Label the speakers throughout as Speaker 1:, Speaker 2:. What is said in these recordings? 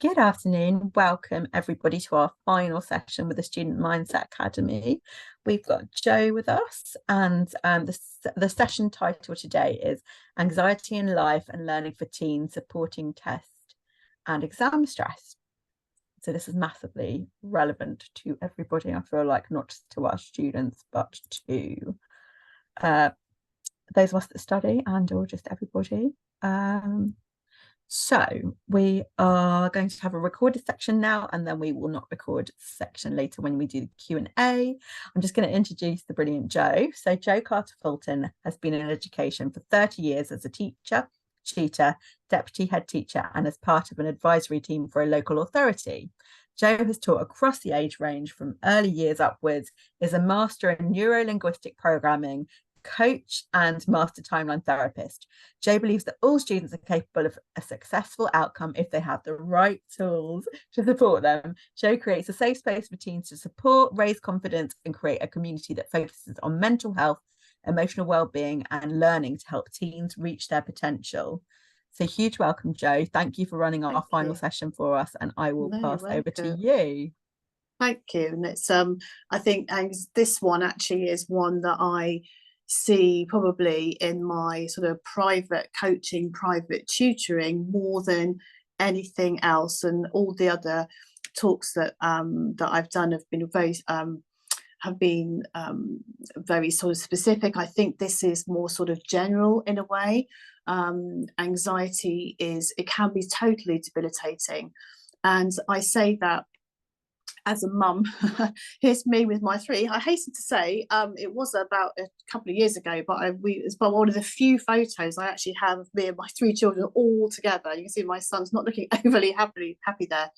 Speaker 1: Good afternoon. Welcome everybody to our final session with the Student Mindset Academy. We've got Jo with us, and the session title today is Anxiety in Life and Learning for Teens Supporting Test and Exam Stress. So this is massively relevant to everybody, I feel like, not just to our students, but to those of us that study and or just everybody. So we are going to have a recorded section now, and then we will not record section later when we do the Q&A. I'm just going to introduce the brilliant Jo. So Jo Carter Fulton has been in education for 30 years as a teacher, tutor, deputy head teacher, and as part of an advisory team for a local authority. Jo has taught across the age range from early years upwards, is a master in neuro-linguistic programming, coach and master timeline therapist. Jo believes that all students are capable of a successful outcome if they have the right tools to support them. Jo creates a safe space for teens to support, raise confidence, and create a community that focuses on mental health, emotional well-being, and learning to help teens reach their potential. So huge welcome, Jo. Thank you for running our final session for us, and I will pass over to you.
Speaker 2: Thank you. And it's I think this one actually is one that I see probably in my sort of private coaching, private tutoring more than anything else. And all the other talks that that I've done have been very sort of specific. I think this is more sort of general in a way. Anxiety it can be totally debilitating. And I say that as a mum. Here's me with my three. I hasten to say it was about a couple of years ago, but it's one of the few photos I actually have of me and my three children all together. You can see my son's not looking overly happy there.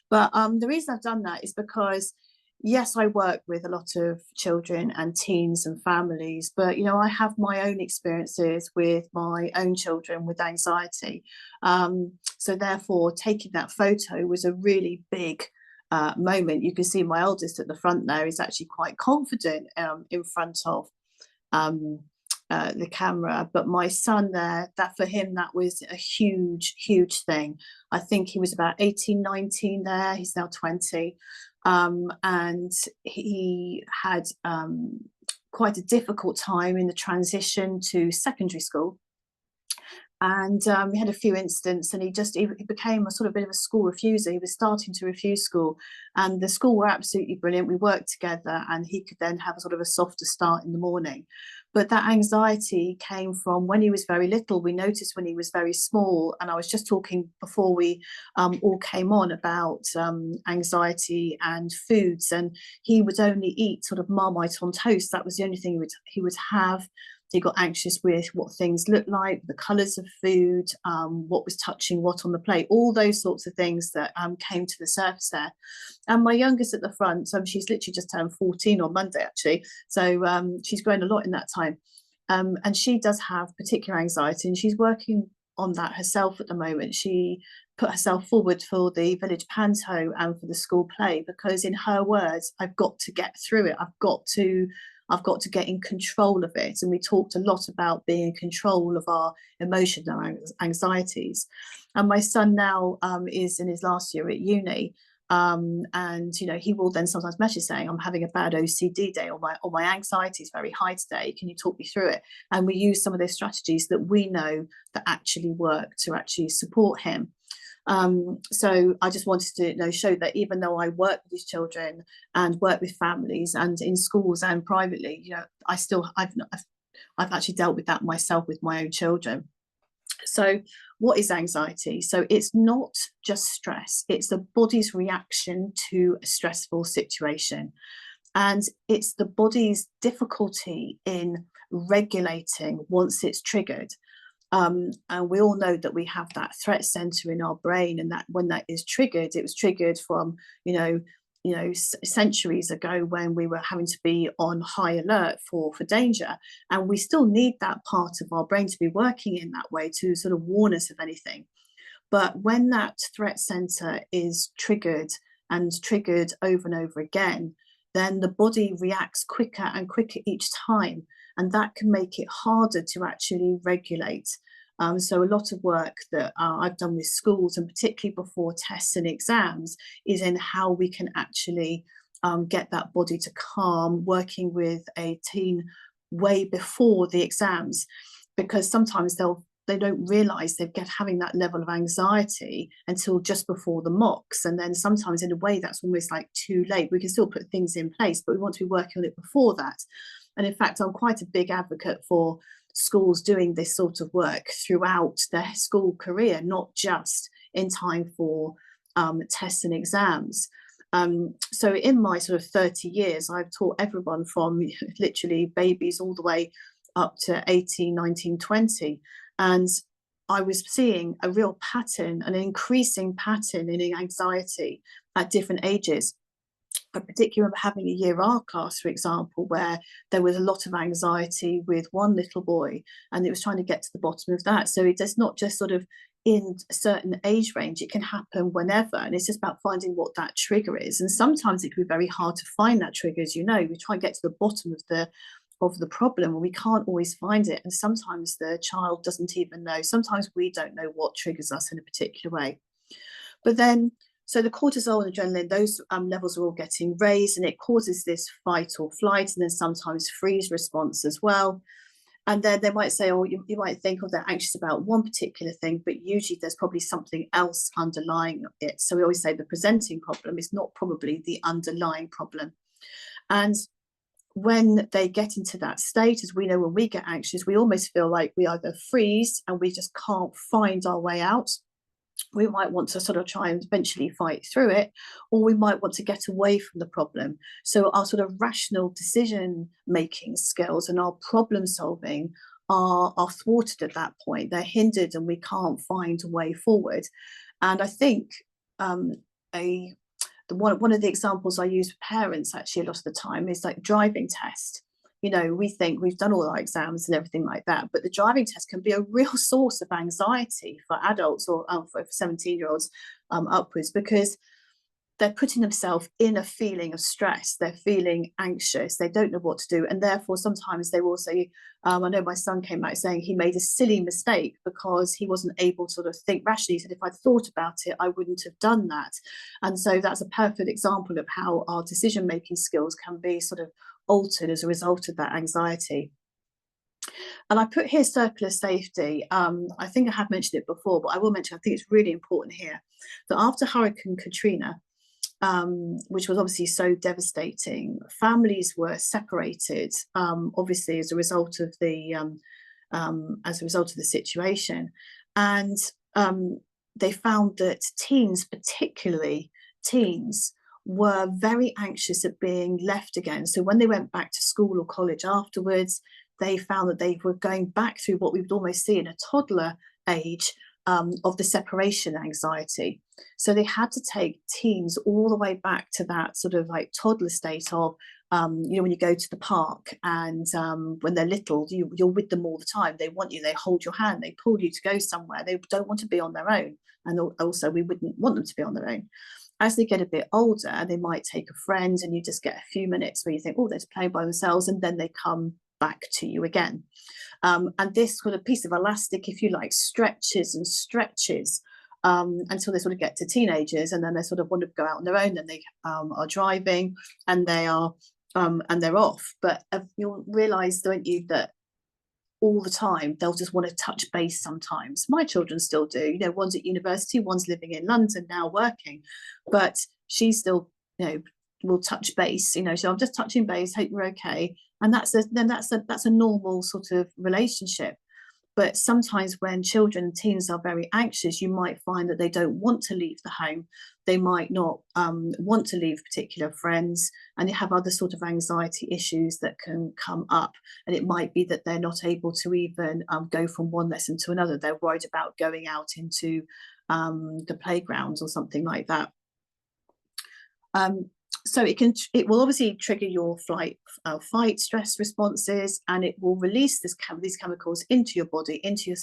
Speaker 2: But the reason I've done that is because, yes, I work with a lot of children and teens and families, but, you know, I have my own experiences with my own children with anxiety. So therefore, taking that photo was a really big moment. You can see my eldest at the front there is actually quite confident in front of the camera, but my son there, that for him, that was a huge thing. I think he was about 18, 19 there. He's now 20. And he had quite a difficult time in the transition to secondary school. And we had a few incidents, and he became a sort of bit of a school refuser. He was starting to refuse school, and the school were absolutely brilliant. We worked together, and he could then have a sort of a softer start in the morning. But that anxiety came from when he was very little. We noticed when he was very small, and I was just talking before we all came on about anxiety and foods, and he would only eat sort of Marmite on toast. That was the only thing he would have. He got anxious with what things looked like, the colours of food, what was touching what on the plate, all those sorts of things that came to the surface there. And my youngest at the front, she's literally just turned 14 on Monday, actually. So she's grown a lot in that time. And she does have particular anxiety, and she's working on that herself at the moment. She put herself forward for the village panto and for the school play, because in her words, I've got to get through it. I've got to get in control of it. And we talked a lot about being in control of our emotions and anxieties. And my son now is in his last year at uni. And, you know, he will then sometimes message saying, I'm having a bad OCD day, or my anxiety is very high today. Can you talk me through it? And we use some of those strategies that we know that actually work to actually support him. So I just wanted to show that even though I work with these children and work with families and in schools and privately, you know, I've actually dealt with that myself with my own children. So what is anxiety? So it's not just stress, it's the body's reaction to a stressful situation. And it's the body's difficulty in regulating once it's triggered. And we all know that we have that threat center in our brain, and that when that is triggered, it was triggered from centuries ago when we were having to be on high alert for danger, and we still need that part of our brain to be working in that way to sort of warn us of anything. But when that threat center is triggered and triggered over and over again, then the body reacts quicker and quicker each time, and that can make it harder to actually regulate. So a lot of work that I've done with schools, and particularly before tests and exams, is in how we can actually get that body to calm, working with a teen way before the exams, because sometimes they don't realize they're having that level of anxiety until just before the mocks. And then sometimes in a way that's almost like too late. We can still put things in place, but we want to be working on it before that. And in fact, I'm quite a big advocate for schools doing this sort of work throughout their school career, not just in time for tests and exams. So in my sort of 30 years, I've taught everyone from literally babies all the way up to 18, 19, 20. And I was seeing a real pattern, an increasing pattern in anxiety at different ages. I particularly remember having a year R class, for example, where there was a lot of anxiety with one little boy, and it was trying to get to the bottom of that. So it's not just sort of in a certain age range, it can happen whenever, and it's just about finding what that trigger is. And sometimes it can be very hard to find that trigger. As you know, we try and get to the bottom of the problem, and we can't always find it, and sometimes the child doesn't even know. Sometimes we don't know what triggers us in a particular way. But then, so the cortisol and adrenaline, those levels are all getting raised, and it causes this fight or flight, and then sometimes freeze response as well. And then they might say, oh, you might think, oh, they're anxious about one particular thing, but usually there's probably something else underlying it. So we always say the presenting problem is not probably the underlying problem. And when they get into that state, as we know, when we get anxious, we almost feel like we either freeze and we just can't find our way out. We might want to sort of try and eventually fight through it, or we might want to get away from the problem. So our sort of rational decision making skills and our problem solving are thwarted at that point. They're hindered and we can't find a way forward. And I think one of the examples I use for parents actually a lot of the time is like driving test. You know, we think we've done all our exams and everything like that, but the driving test can be a real source of anxiety for adults or for 17-year-olds upwards, because they're putting themselves in a feeling of stress. They're feeling anxious. They don't know what to do. And therefore, sometimes they will say, I know my son came out saying he made a silly mistake because he wasn't able to sort of think rationally. He said, if I'd thought about it, I wouldn't have done that. And so that's a perfect example of how our decision-making skills can be sort of altered as a result of that anxiety. And I put here circular safety. I think I have mentioned it before, but I will mention, I think it's really important here, that after Hurricane Katrina, which was obviously so devastating, families were separated, obviously as a result of the situation, and they found that teens, particularly teens, were very anxious at being left again. So when they went back to school or college afterwards, they found that they were going back through what we would almost see in a toddler age, of the separation anxiety. So they had to take teens all the way back to that sort of like toddler state of, you know, when you go to the park and when they're little, you're with them all the time. They want you, they hold your hand, they pull you to go somewhere. They don't want to be on their own. And also we wouldn't want them to be on their own. As they get a bit older, they might take a friend and you just get a few minutes where you think, oh, they're just playing by themselves, and then they come back to you again. And this sort of piece of elastic, if you like, stretches and stretches until they sort of get to teenagers, and then they sort of want to go out on their own, and they are driving, and they're off. But you'll realise, don't you, that all the time they'll just want to touch base sometimes. My children still do. You know, one's at university, one's living in London now working, but she still, you know, will touch base. You know, so I'm just touching base, hope you're okay. And that's a normal sort of relationship. But sometimes when children and teens are very anxious, you might find that they don't want to leave the home. They might not want to leave particular friends, and you have other sort of anxiety issues that can come up. And it might be that they're not able to even go from one lesson to another. They're worried about going out into the playgrounds or something like that. So it will obviously trigger your fight stress responses, and it will release these chemicals into your body, into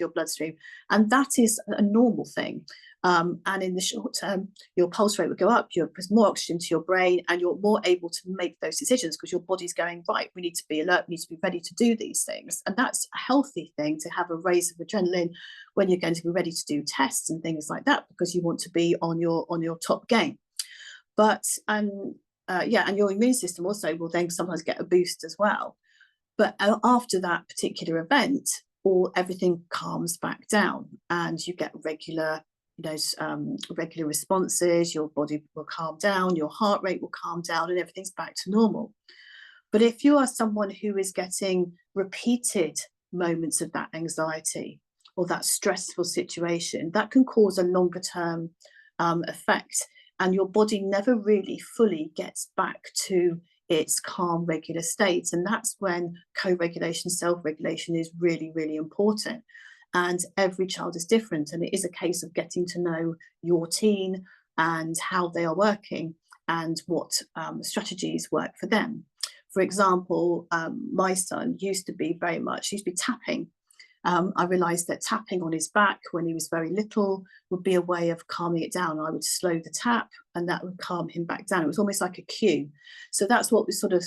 Speaker 2: your bloodstream, and that is a normal thing. And in the short term, your pulse rate will go up, there's more oxygen to your brain, and you're more able to make those decisions because your body's going, right, we need to be alert, we need to be ready to do these things. And that's a healthy thing, to have a raise of adrenaline when you're going to be ready to do tests and things like that, because you want to be on your top game. But and your immune system also will then sometimes get a boost as well. But after that particular event, everything calms back down, and you get regular responses. Your body will calm down, your heart rate will calm down, and everything's back to normal. But if you are someone who is getting repeated moments of that anxiety or that stressful situation, that can cause a longer term effect, and your body never really fully gets back to its calm, regular state. And that's when co-regulation, self-regulation is really, really important. And every child is different, and it is a case of getting to know your teen and how they are working and what strategies work for them. For example, my son used to be tapping. I realized that tapping on his back when he was very little would be a way of calming it down. I would slow the tap, and that would calm him back down. It was almost like a cue. So that's what sort of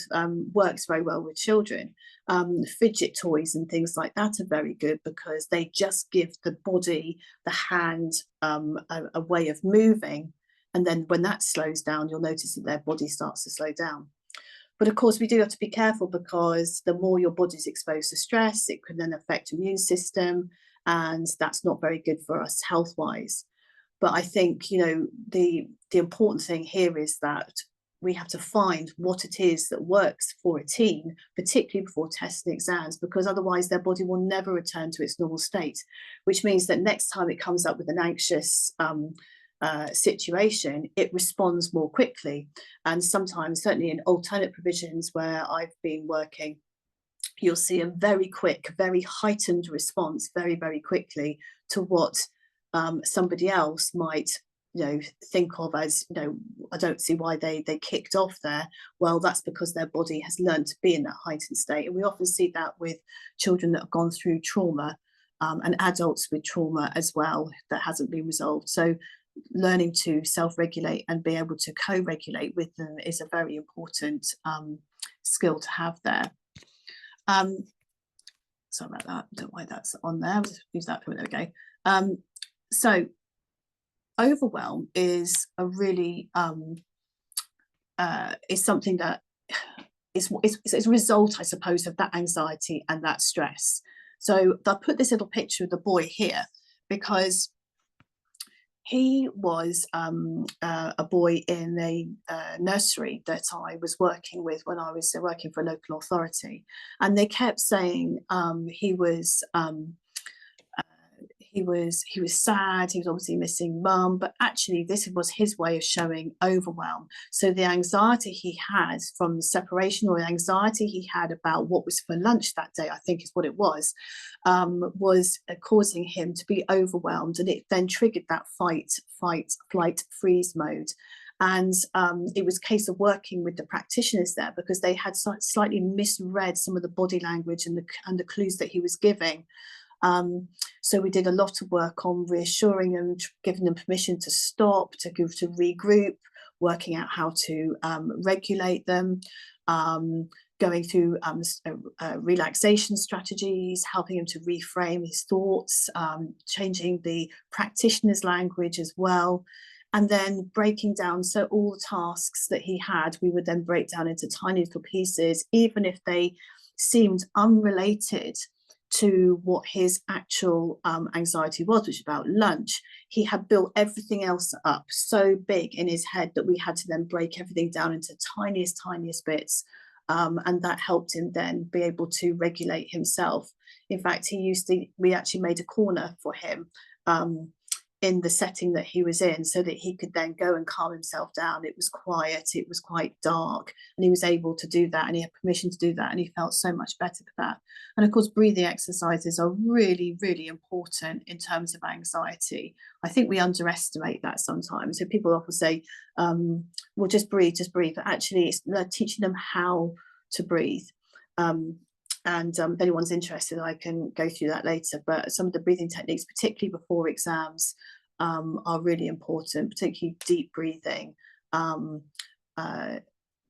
Speaker 2: works very well with children. Fidget toys and things like that are very good because they just give the body, the hand, a way of moving. And then when that slows down, you'll notice that their body starts to slow down. But of course, we do have to be careful, because the more your body's exposed to stress, it can then affect the immune system, and that's not very good for us health-wise. But I think, the important thing here is that we have to find what it is that works for a teen, particularly before tests and exams, because otherwise their body will never return to its normal state, which means that next time it comes up with an anxious situation, it responds more quickly. And sometimes, certainly in alternate provisions where I've been working, you'll see a very quick, very heightened response very, very quickly to what somebody else might think of as, I don't see why they kicked off there. Well, that's because their body has learned to be in that heightened state. And we often see that with children that have gone through trauma, and adults with trauma as well that hasn't been resolved. So learning to self-regulate and be able to co-regulate with them is a very important skill to have there. Sorry about that, I don't know why that's on there. I'll just use that. There we go. So overwhelm is a really is something that is a result, I suppose, of that anxiety and that stress. So I put this little picture of the boy here because he was a boy in a nursery that I was working with when I was working for a local authority, and they kept saying he was sad, he was obviously missing mum, but actually this was his way of showing overwhelm. So the anxiety he had from the separation, or the anxiety he had about what was for lunch that day, I think is what it was causing him to be overwhelmed, and it then triggered that fight, flight, freeze mode. And it was a case of working with the practitioners there, because they had slightly misread some of the body language and the clues that he was giving. So we did a lot of work on reassuring them, giving them permission to stop, to regroup, working out how to regulate them, going through relaxation strategies, helping him to reframe his thoughts, changing the practitioner's language as well, and then breaking down. So all the tasks that he had, we would then break down into tiny little pieces, even if they seemed unrelated to what his actual anxiety was, which was about lunch. He had built everything else up so big in his head that we had to then break everything down into tiniest bits, and that helped him then be able to regulate himself. In fact, we actually made a corner for him in the setting that he was in, so that he could then go and calm himself down. It was quiet, it was quite dark, and he was able to do that, and he had permission to do that, and he felt so much better for that. And of course, breathing exercises are really, really important in terms of anxiety. I think we underestimate that sometimes. So people often say, well, just breathe, but actually it's teaching them how to breathe. If anyone's interested, I can go through that later. But some of the breathing techniques, particularly before exams, are really important, particularly deep breathing,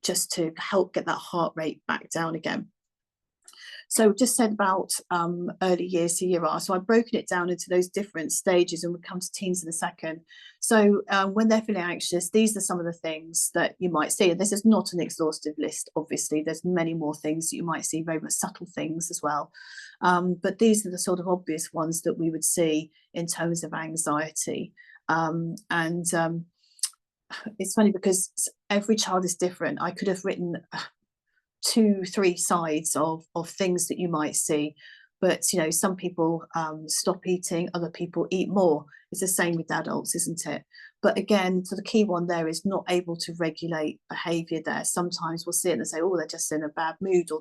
Speaker 2: just to help get that heart rate back down again. So just said about early years to year R. So I've broken it down into those different stages, and we'll come to teens in a second. So when they're feeling anxious, these are some of the things that you might see. And this is not an exhaustive list, obviously. There's many more things that you might see, very much subtle things as well. But these are the sort of obvious ones that we would see in terms of anxiety. It's funny because every child is different. I could have written 2-3 sides of things that you might see, but some people stop eating, other people eat more. It's the same with adults, isn't it? But again, so the key one there is not able to regulate behavior there. Sometimes we'll see it and say, oh, they're just in a bad mood, or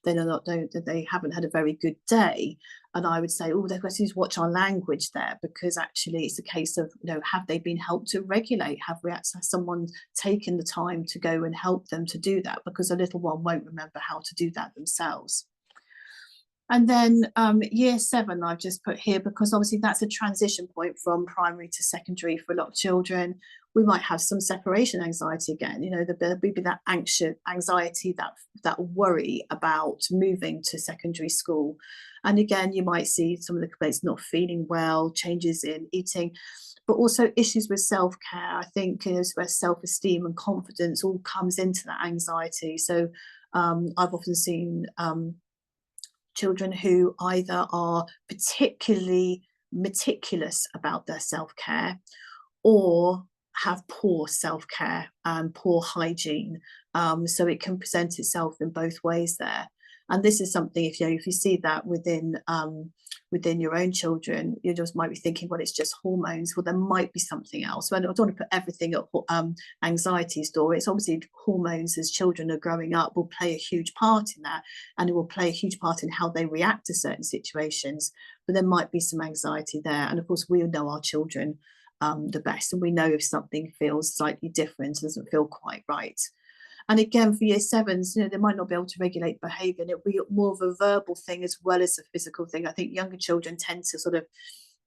Speaker 2: they haven't had a very good day. And I would say, oh, they've got to watch our language there, because actually it's a case of, have they been helped to regulate? Has someone taken the time to go and help them to do that? Because a little one won't remember how to do that themselves. And then year 7, I've just put here, because obviously that's a transition point from primary to secondary for a lot of children. We might have some separation anxiety again, there'll be that anxiety, that worry about moving to secondary school. And again, you might see some of the complaints, not feeling well, changes in eating, but also issues with self-care. I think where self-esteem and confidence all comes into that anxiety. So I've often seen children who either are particularly meticulous about their self-care, or have poor self-care and poor hygiene. So it can present itself in both ways there. And this is something, if you see that within your own children, you just might be thinking, well, it's just hormones. Well, there might be something else. So I don't want to put everything at anxiety's door. It's obviously hormones, as children are growing up, will play a huge part in that, and it will play a huge part in how they react to certain situations. But there might be some anxiety there. And of course, we know our children the best, and we know if something feels slightly different, doesn't feel quite right. And again, for year 7s, they might not be able to regulate behaviour, and it'll be more of a verbal thing as well as a physical thing. I think younger children tend to sort of,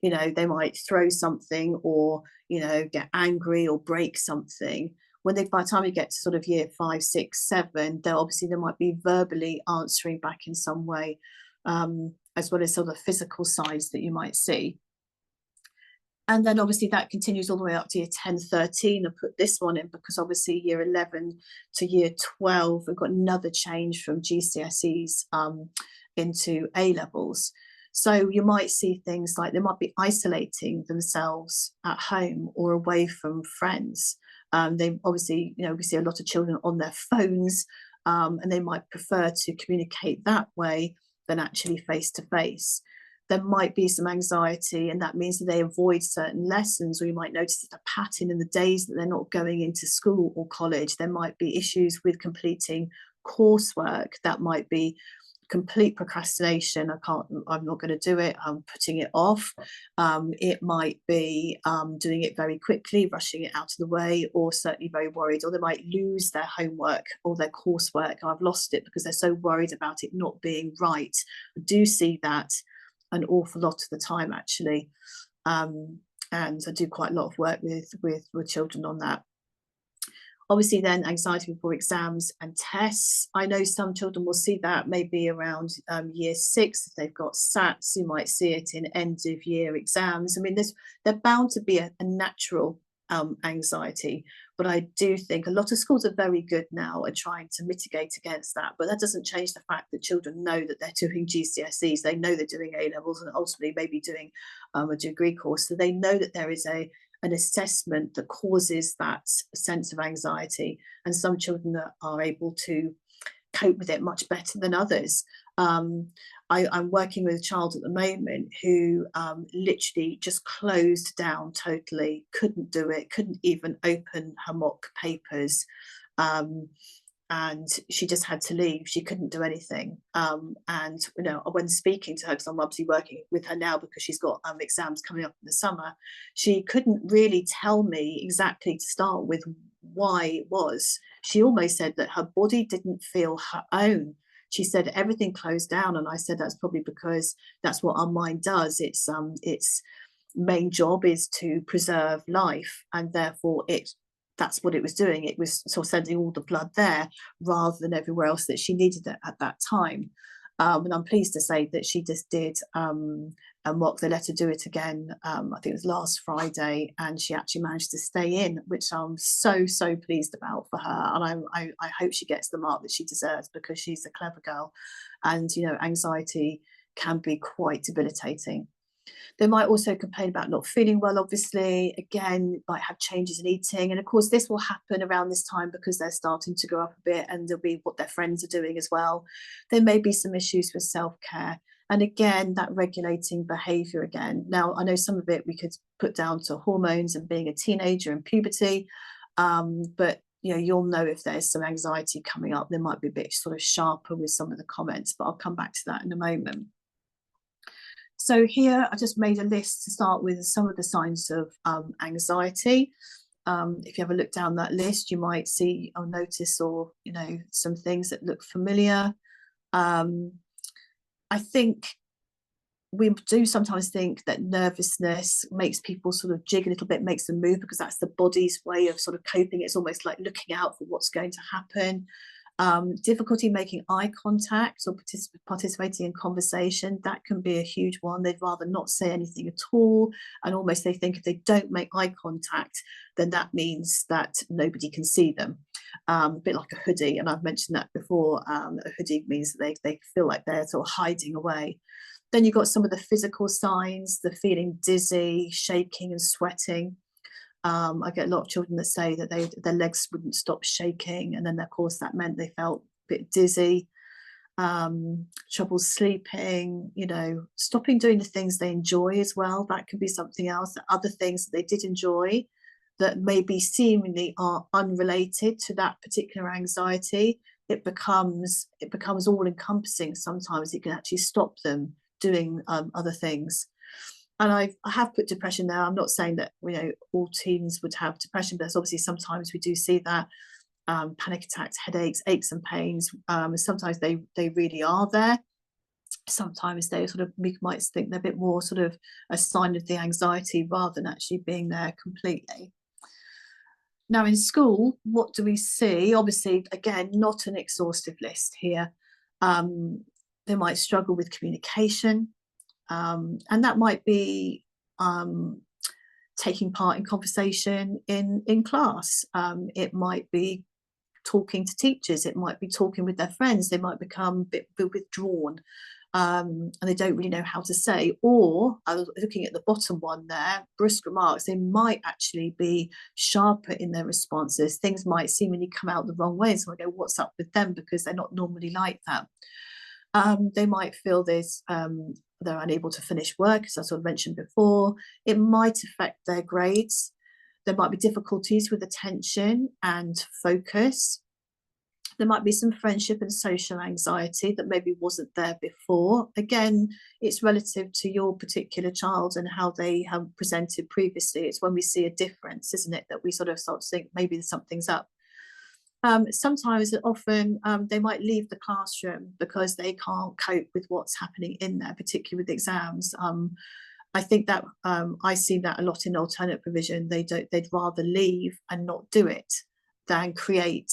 Speaker 2: they might throw something, or, get angry or break something. By the time you get to sort of year 5, 6, 7, they might be verbally answering back in some way, as well as sort of physical sides that you might see. And then obviously that continues all the way up to year 10, 13. I put this one in because obviously year 11 to year 12, we've got another change from GCSEs into A levels. So you might see things like they might be isolating themselves at home or away from friends. They obviously, we see a lot of children on their phones, and they might prefer to communicate that way than actually face to face. There might be some anxiety, and that means that they avoid certain lessons, or you might notice a pattern in the days that they're not going into school or college. There might be issues with completing coursework. That might be complete procrastination. I'm not going to do it. I'm putting it off. It might be doing it very quickly, rushing it out of the way, or certainly very worried, or they might lose their homework or their coursework. I've lost it because they're so worried about it not being right. I do see that an awful lot of the time, actually, and I do quite a lot of work with children on that. Obviously, then anxiety before exams and tests. I know some children will see that maybe around year 6. If they've got SATs, you might see it in end of year exams. I mean, they're bound to be a natural anxiety, but I do think a lot of schools are very good now at trying to mitigate against that. But that doesn't change the fact that children know that they're doing GCSEs, they know they're doing A levels, and ultimately maybe doing a degree course. So they know that there is an assessment that causes that sense of anxiety, and some children are able to cope with it much better than others. I'm working with a child at the moment who literally just closed down totally, couldn't do it, couldn't even open her mock papers. And she just had to leave. She couldn't do anything. And when speaking to her, because I'm obviously working with her now because she's got exams coming up in the summer, she couldn't really tell me exactly to start with why it was. She almost said that her body didn't feel her own. She said everything closed down, and I said that's probably because that's what our mind does. Its main job is to preserve life, and therefore that's what it was doing. It was sort of sending all the blood there rather than everywhere else that she needed it at that time. And I'm pleased to say that she just did a mock. They let her do it again, I think it was last Friday, and she actually managed to stay in, which I'm so pleased about for her. And I hope she gets the mark that she deserves, because she's a clever girl. And anxiety can be quite debilitating. They might also complain about not feeling well, obviously. Again, might have changes in eating. And of course, this will happen around this time because they're starting to grow up a bit, and there'll be what their friends are doing as well. There may be some issues with self-care. And again, that regulating behavior again. Now, I know some of it we could put down to hormones and being a teenager and puberty. But you'll know if there's some anxiety coming up. They might be a bit sort of sharper with some of the comments, but I'll come back to that in a moment. So here I just made a list to start with some of the signs of anxiety. If you have a look down that list, you might see or notice, or some things that look familiar. I think we do sometimes think that nervousness makes people sort of jig a little bit, makes them move, because that's the body's way of sort of coping. It's almost like looking out for what's going to happen. Difficulty making eye contact or participating in conversation, that can be a huge one. They'd rather not say anything at all, and almost they think if they don't make eye contact, then that means that nobody can see them. A bit like a hoodie, and I've mentioned that before. A hoodie means that they feel like they're sort of hiding away. Then you've got some of the physical signs, the feeling dizzy, shaking and sweating. I get a lot of children that say that their legs wouldn't stop shaking, and then of course that meant they felt a bit dizzy. Trouble sleeping, stopping doing the things they enjoy as well. That could be something else. Other things that they did enjoy that maybe seemingly are unrelated to that particular anxiety, it becomes all encompassing. Sometimes it can actually stop them doing other things. And I have put depression there. I'm not saying that all teens would have depression, but obviously sometimes we do see that. Panic attacks, headaches, aches and pains. Sometimes they really are there. Sometimes they we might think they're a bit more sort of a sign of the anxiety rather than actually being there completely. Now in school, what do we see? Obviously, again, not an exhaustive list here. They might struggle with communication. And that might be taking part in conversation in class. It might be talking to teachers. It might be talking with their friends. They might become a bit withdrawn, and they don't really know how to say. Or I was looking at the bottom one there, brusque remarks. They might actually be sharper in their responses. Things might seemingly come out the wrong way. So I go, what's up with them? Because they're not normally like that. They might feel they're unable to finish work, as I sort of mentioned before. It might affect their grades. There might be difficulties with attention and focus. There might be some friendship and social anxiety that maybe wasn't there before. Again, it's relative to your particular child and how they have presented previously. It's when we see a difference, isn't it, that we sort of start to think maybe something's up. Sometimes, often, they might leave the classroom because they can't cope with what's happening in there, particularly with exams. I think that I see that a lot in alternate provision. They'd rather leave and not do it than create.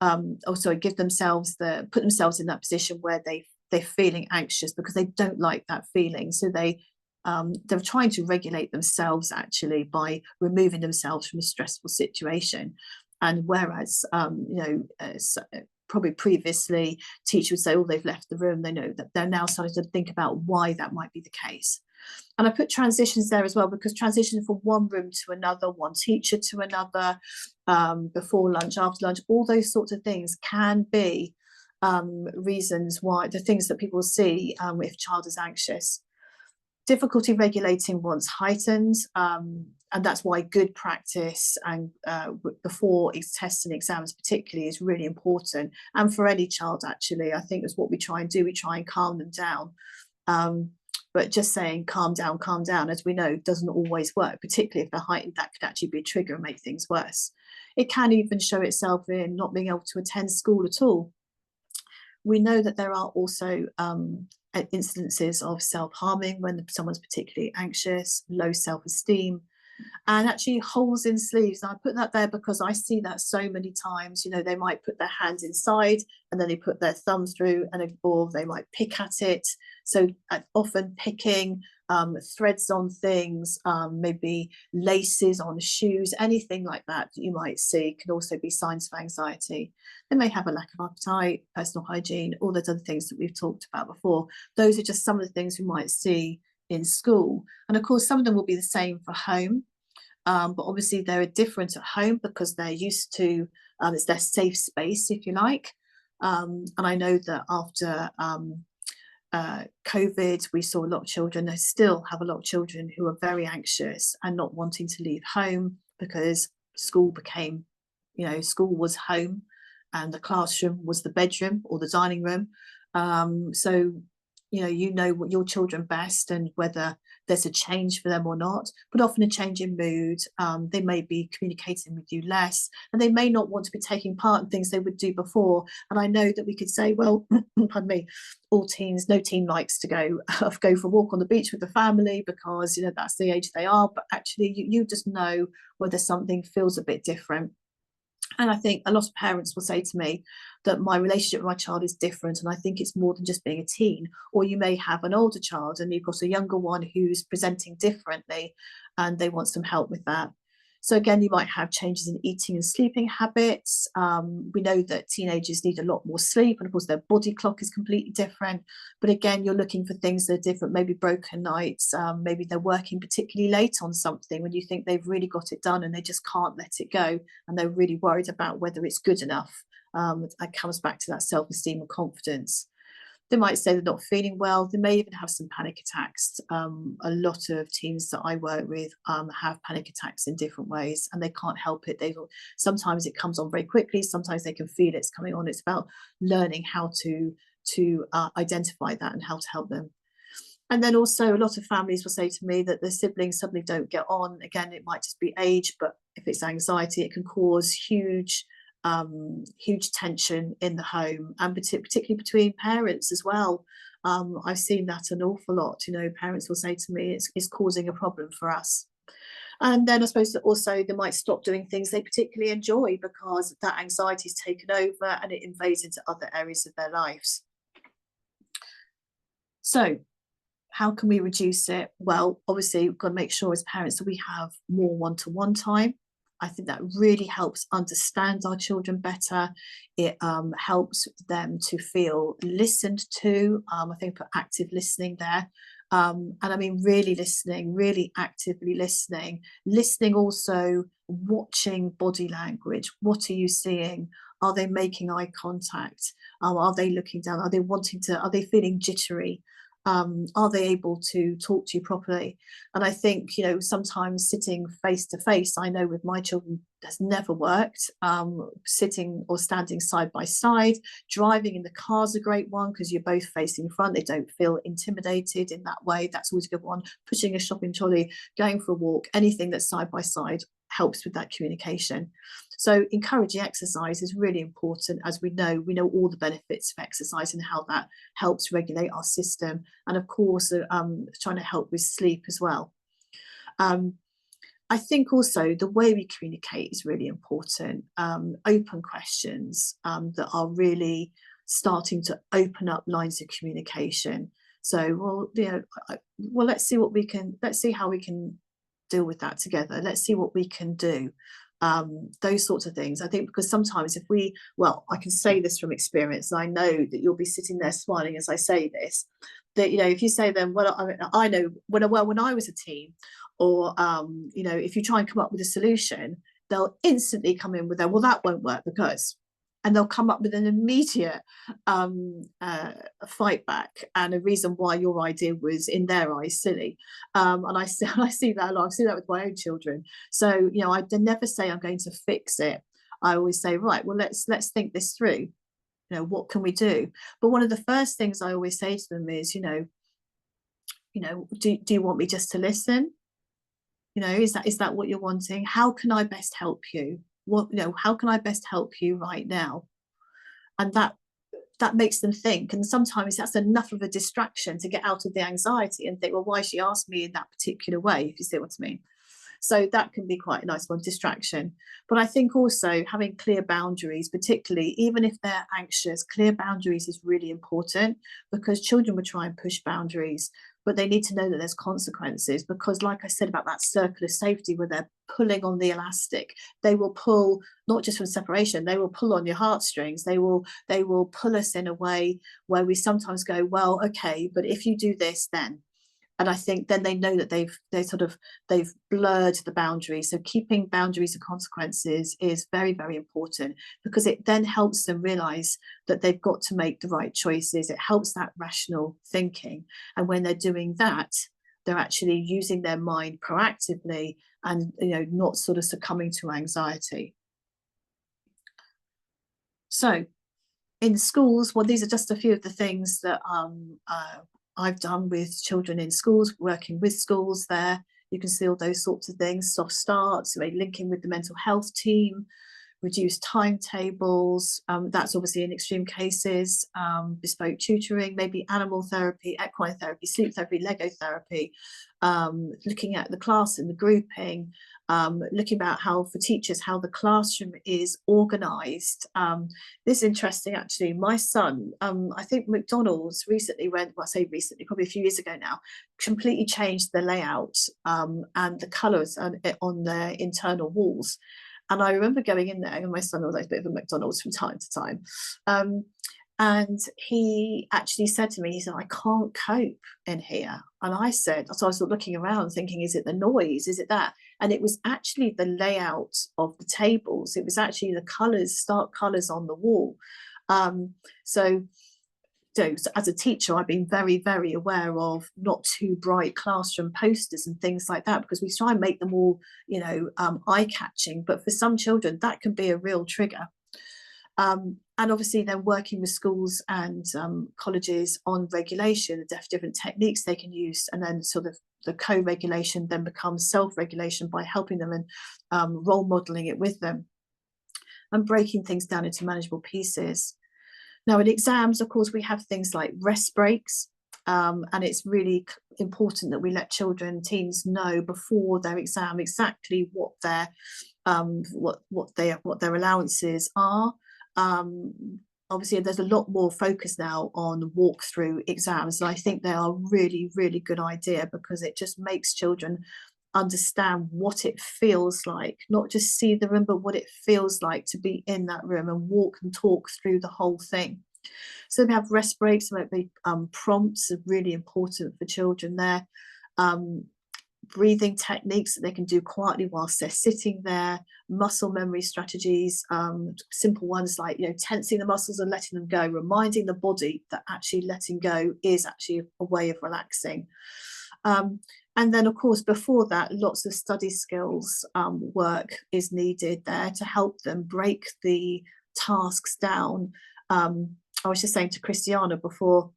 Speaker 2: Also, put themselves in that position where they're feeling anxious because they don't like that feeling. So they're trying to regulate themselves actually by removing themselves from a stressful situation. And whereas, probably previously, teachers would say, oh, they've left the room, they know that they're now starting to think about why that might be the case. And I put transitions there as well, because transition from one room to another, one teacher to another, before lunch, after lunch, all those sorts of things can be reasons why, the things that people see if a child is anxious. Difficulty regulating once heightened, and that's why good practice and before tests and exams particularly is really important, and for any child actually. I think that's what we try and do, we try and calm them down, but just saying calm down, as we know, doesn't always work, particularly if they're heightened. That could actually be a trigger and make things worse. It can even show itself in not being able to attend school at all. We know that there are also incidences of self-harming when someone's particularly anxious, low self-esteem, and actually holes in sleeves. And I put that there because I see that so many times. You know, they might put their hands inside and then they put their thumb through, and or they might pick at it. So often picking, threads on things, maybe laces on shoes, anything like that you might see can also be signs of anxiety. They may have a lack of appetite, personal hygiene, all those other things that we've talked about before. Those are just some of the things we might see in school. And of course, some of them will be the same for home. But obviously they're different at home because they're used to, it's their safe space, if you like. And I know that after COVID, we saw a lot of children, they still have a lot of children who are very anxious and not wanting to leave home because school became, you know, school was home and the classroom was the bedroom or the dining room. So, you know what your children best and whether there's a change for them or not, but often a change in mood. They may be communicating with you less, and they may not want to be taking part in things they would do before. And I know that we could say, well, pardon me, all teens, no teen likes to go for a walk on the beach with the family because, you know, that's the age they are. But actually, you just know whether something feels a bit different. And I think a lot of parents will say to me that my relationship with my child is different. And I think it's more than just being a teen. Or you may have an older child and you've got a younger one who's presenting differently and they want some help with that. So again, you might have changes in eating and sleeping habits. We know that teenagers need a lot more sleep, and of course their body clock is completely different. But again, you're looking for things that are different, maybe broken nights, maybe they're working particularly late on something when you think they've really got it done and they just can't let it go, and they're really worried about whether it's good enough. That comes back to that self-esteem and confidence. They might say they're not feeling well. They may even have some panic attacks. A lot of teens that I work with have panic attacks in different ways, and they can't help it. Sometimes it comes on very quickly. Sometimes they can feel it's coming on. It's about learning how to identify that and how to help them. And then also a lot of families will say to me that their siblings suddenly don't get on. Again, it might just be age, but if it's anxiety, it can cause huge tension in the home, and particularly between parents as well. I've seen that an awful lot. You know, parents will say to me, it's causing a problem for us. And then I suppose that also they might stop doing things they particularly enjoy because that anxiety is taken over and it invades into other areas of their lives. So how can we reduce it? Well, obviously we've got to make sure as parents that we have more one-to-one time. I think that really helps understand our children better. It helps them to feel listened to. I think put active listening there. And I mean, really listening, really actively listening. Listening also, watching body language. What are you seeing? Are they making eye contact? Are they looking down? Are they feeling jittery? Are they able to talk to you properly? And I think, you know, sometimes sitting face to face, I know with my children has never worked. Sitting or standing side by side, driving in the car is a great one because you're both facing front. They don't feel intimidated in that way. That's always a good one. Pushing a shopping trolley, going for a walk, anything that's side by side helps with that communication. So encouraging exercise is really important. As we know all the benefits of exercise and how that helps regulate our system, and of course trying to help with sleep as well. I think also the way we communicate is really important. Open questions that are really starting to open up lines of communication. So, let's see how we can deal with that together. Let's see what we can do. Those sorts of things. I think because sometimes I can say this from experience, and I know that you'll be sitting there smiling as I say this, that, you know, if you say then, I know when I was a teen, or, if you try and come up with a solution, they'll instantly come in with that won't work because, and they'll come up with an immediate fight back and a reason why your idea was, in their eyes, silly. And I see that a lot. I see that with my own children. So, you know, I never say I'm going to fix it. I always say, right, well, let's think this through. You know, what can we do? But one of the first things I always say to them is, you know, do you want me just to listen? You know, is that what you're wanting? How can I best help you? What, you know, how can I best help you right now? And that makes them think. And sometimes that's enough of a distraction to get out of the anxiety and think, well, why she asked me in that particular way, if you see what I mean. So that can be quite a nice one, distraction. But I think also having clear boundaries, particularly even if they're anxious, clear boundaries is really important, because children will try and push boundaries, but they need to know that there's consequences. Because like I said about that circle of safety where they're pulling on the elastic, they will pull not just from separation, they will pull on your heartstrings. They will pull us in a way where we sometimes go, well, okay, but if you do this, then. And I think then they know that they've blurred the boundaries. So keeping boundaries and consequences is very, very important, because it then helps them realize that they've got to make the right choices. It helps that rational thinking. And when they're doing that, they're actually using their mind proactively and, you know, not sort of succumbing to anxiety. So in schools, well, these are just a few of the things that I've done with children in schools, working with schools there. You can see all those sorts of things, soft starts, linking with the mental health team, reduced timetables. That's obviously in extreme cases, bespoke tutoring, maybe animal therapy, equine therapy, sleep therapy, Lego therapy, looking at the class and the grouping, looking about how for teachers, how the classroom is organised. This is interesting, actually. My son, I think McDonald's recently well, I say recently, probably a few years ago now, completely changed the layout and the colours on their internal walls. And I remember going in there, and my son was like a bit of a McDonald's from time to time. And he actually said to me, he said, I can't cope in here. And I said, so I was looking around thinking, is it the noise? Is it that? And it was actually the layout of the tables. It was actually the colours, stark colours on the wall. So as a teacher, I've been very, very aware of not too bright classroom posters and things like that, because we try and make them all, you know, eye-catching. But for some children, that can be a real trigger. And obviously then working with schools and colleges on regulation, the different techniques they can use, and then sort of the co-regulation then becomes self-regulation by helping them and role modelling it with them and breaking things down into manageable pieces. Now in exams, of course, we have things like rest breaks, and it's really important that we let children, teens know before their exam exactly what their allowances are. Obviously there's a lot more focus now on walk-through exams, and I think they are really, really good idea, because it just makes children understand what it feels like, not just see the room, but what it feels like to be in that room and walk and talk through the whole thing. So we have rest breaks, maybe prompts are really important for children there. Breathing techniques that they can do quietly whilst they're sitting there, muscle memory strategies, simple ones like, you know, tensing the muscles and letting them go, reminding the body that actually letting go is actually a way of relaxing. And then, of course, before that, lots of study skills work is needed there to help them break the tasks down. I was just saying to Christiana before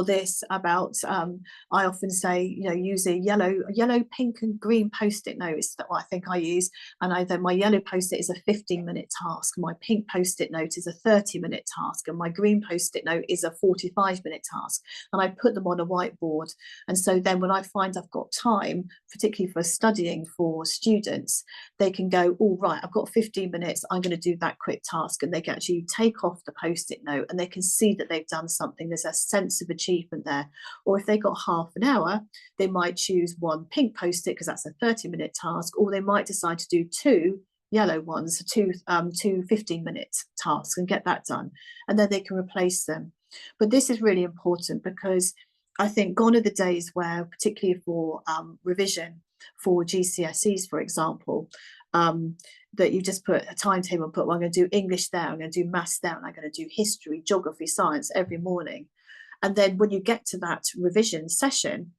Speaker 2: this about I often say, you know, use a yellow, pink and green post-it note is what I think I use, and either my yellow post-it is a 15-minute task, my pink post-it note is a 30-minute task, and my green post-it note is a 45-minute task, and I put them on a whiteboard. And so then when I find I've got time, particularly for studying for students, they can go, all right, I've got 15 minutes, I'm going to do that quick task, and they can actually take off the post-it note and they can see that they've done something. There's a sense of achievement there. Or if they got half an hour, they might choose one pink post-it because that's a 30-minute task, or they might decide to do two yellow ones, two 15-minute tasks, and get that done, and then they can replace them. But this is really important, because I think gone are the days where, particularly for revision for GCSEs, for example, that you just put a timetable and put, well, I'm going to do English there, I'm going to do maths there, and I'm going to do history, geography, science every morning. And then when you get to that revision session,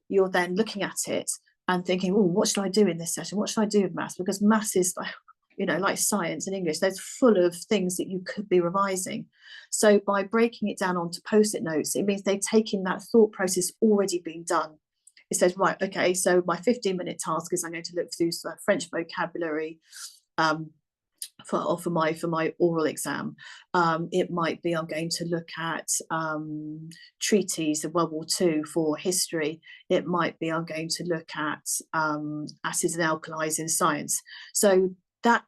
Speaker 2: you're then looking at it and thinking, oh, what should I do in this session? What should I do with maths? Because maths is like, you know, like science and English, there's full of things that you could be revising. So by breaking it down onto post-it notes, it means they're taking that thought process already being done. It says, right, okay, so my 15-minute task is I'm going to look through French vocabulary for my oral exam. It might be I'm going to look at treaties of World War II for history. It might be I'm going to look at acids and alkalis in science. So that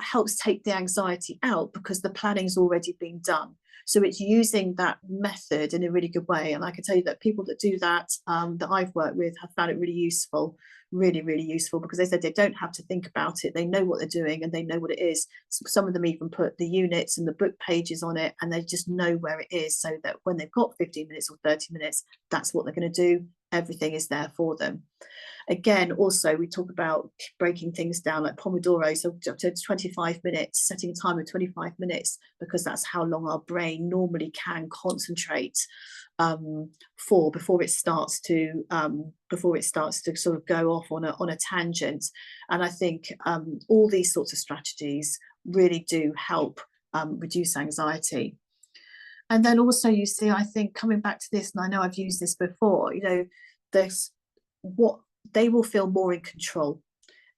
Speaker 2: helps take the anxiety out because the planning's already been done. So it's using that method in a really good way. And I can tell you that people that do that, that I've worked with, have found it really useful, really useful, because they said they don't have to think about it. They know what they're doing and they know what it is. So some of them even put the units and the book pages on it, and they just know where it is, so that when they've got 15 minutes or 30 minutes, that's what they're going to do. Everything is there for them. Again, also, we talk about breaking things down like Pomodoro, so up to 25 minutes, setting a time of 25 minutes, because that's how long our brain normally can concentrate before it starts to sort of go off on a tangent. And I think all these sorts of strategies really do help reduce anxiety. And then also, you see, I think coming back to this, and I know I've used this before, you know, there's what they will feel more in control.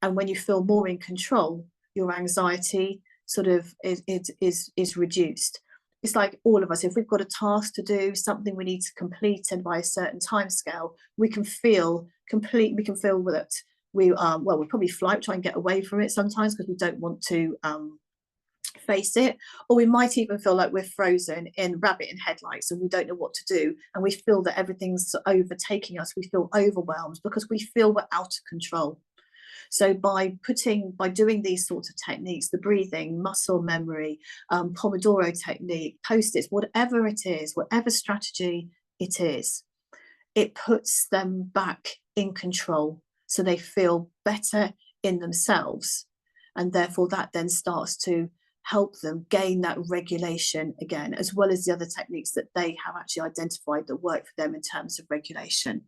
Speaker 2: And when you feel more in control, your anxiety sort of is reduced. It's like all of us, if we've got a task to do, something we need to complete, and by a certain time scale, we can feel that we are, well, we probably try and get away from it sometimes because we don't want to face it, or we might even feel like we're frozen in rabbit in headlights and we don't know what to do, and we feel that everything's overtaking us. We feel overwhelmed because we feel we're out of control. So by doing these sorts of techniques, the breathing, muscle memory, Pomodoro technique, post-its, whatever it is, whatever strategy it is, it puts them back in control, so they feel better in themselves, and therefore that then starts to help them gain that regulation again, as well as the other techniques that they have actually identified that work for them in terms of regulation.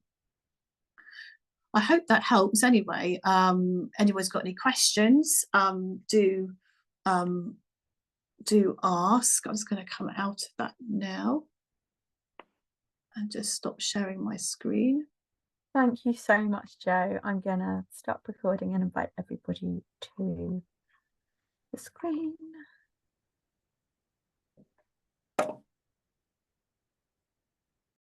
Speaker 2: I hope that helps anyway. Anyone's got any questions, do ask. I'm just going to come out of that now and just stop sharing my screen.
Speaker 1: Thank you so much, Jo. I'm going to stop recording and invite everybody to the screen.